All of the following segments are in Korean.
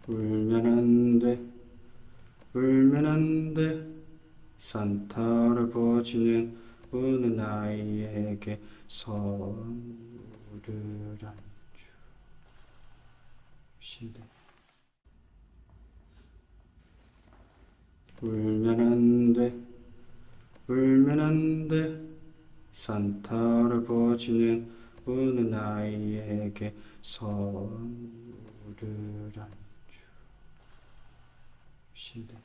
울면 안 돼, 울면 안 돼. 산타 할아버지는 우는 아이에게 선물을 안 주신대. 울면 안 돼, 울면 안 돼. 산타 할아버지는 우는 아이에게 선물을 안 주신대.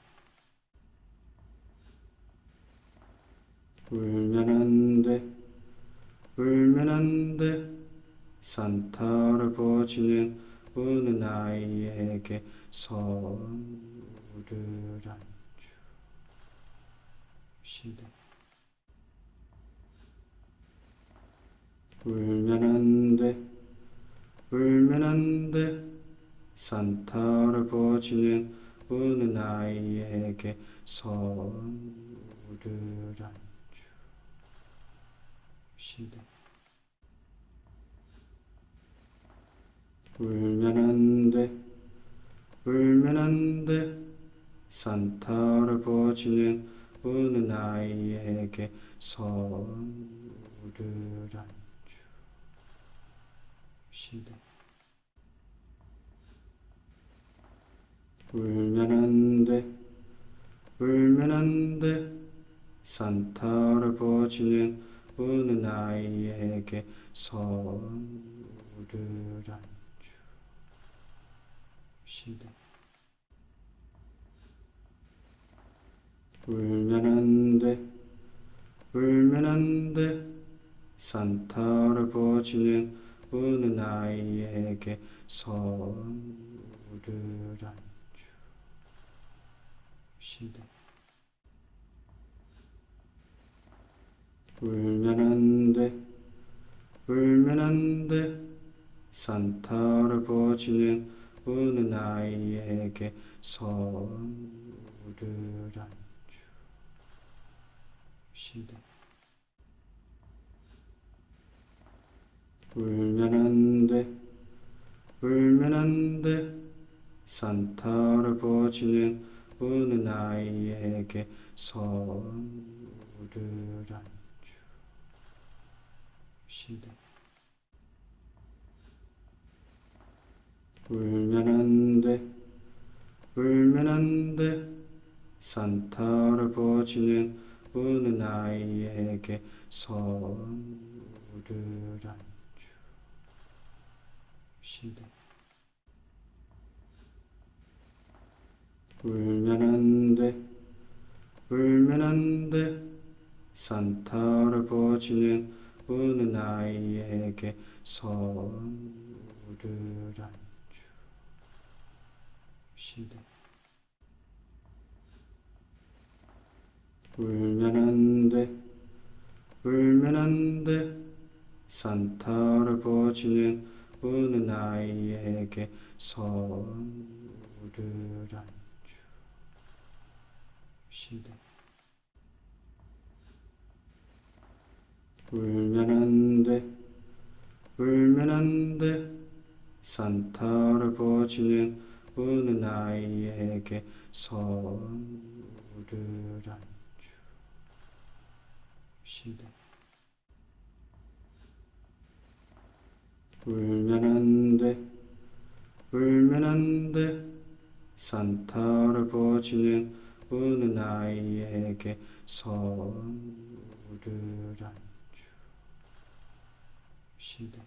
울면 안 돼, 울면 안 돼. 산타 할아버지는 우는 아이에게 선물을 안 주신대. 울면 안 돼, 울면 안 돼. 산타 할아버지는 우는 아이에게 선물을 안 주신대. 울면 안 돼, 울면 안 돼. 산타 할아버지는 우는 아이에게 선물을 안 주신대. 울면 안 돼, 울면 안 돼. 산타 할아버지는 우는 아이에게 선물을 안 주신대. 울면 안 돼, 울면 안 돼. 산타 할아버지는 우는 아이에게 선물을 안 주신대. 울면 안 돼, 울면 안 돼. 산타 할아버지는 우는 아이에게 선물을 안 주신대. 울면 안 돼, 울면 안 돼. 산타 할아버지는 우는 아이에게 선물을 안 주신대. 울면 안 돼, 울면 안 돼. 산타 할아버지는 우는 아이에게 선물을 안 주신대. 울면 안 돼, 울면 안 돼. 산타 할아버지는 우는 아이에게 선물을 안 주신대. 울면 안 돼, 울면 안 돼. 산타 할아버지는 우는 아이에게 선물을 안 주신대. 울면 안 돼, 울면 안 돼. 산타 할아버지는 우는 아이에게 선물을 안 주신대. 울면 안 돼, 울면 안 돼. 산타 할아버지는 우는 아이에게 선물을 안 주신대.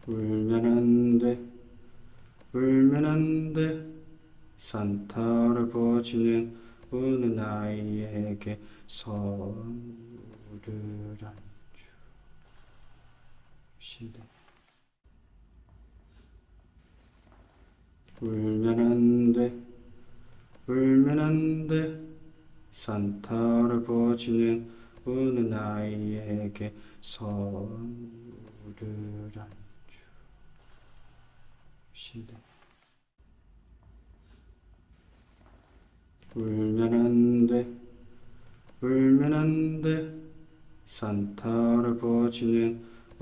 울면 안 돼, 울면 안 돼. 산타 할아버지는 우는 아이에게 선물을 안 주신대. 울면 안 돼, 울면 안 돼. 산타 할아버지는 우는 아이에게 선물을 안 주신대. 울면 안 돼, 울면 안 돼. 산타 할아버지는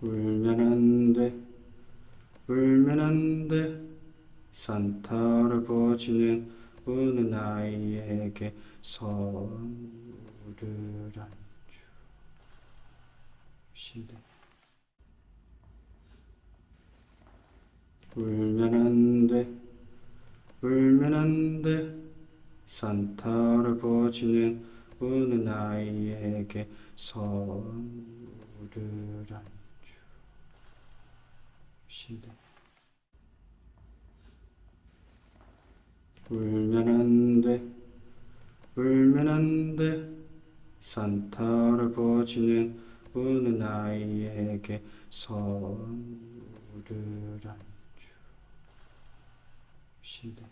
울면 안 돼, 울면 안 돼. 산타 할아버지는 우는 아이에게 선물을 안 주신대. 울면 안 돼, 울면 안 돼. 산타 할아버지는 우는 아이에게 선물을 안 주신대. 울면 안 돼, 울면 안 돼. 산타 할아버지는 우는 아이에게 선물을 안 주신대.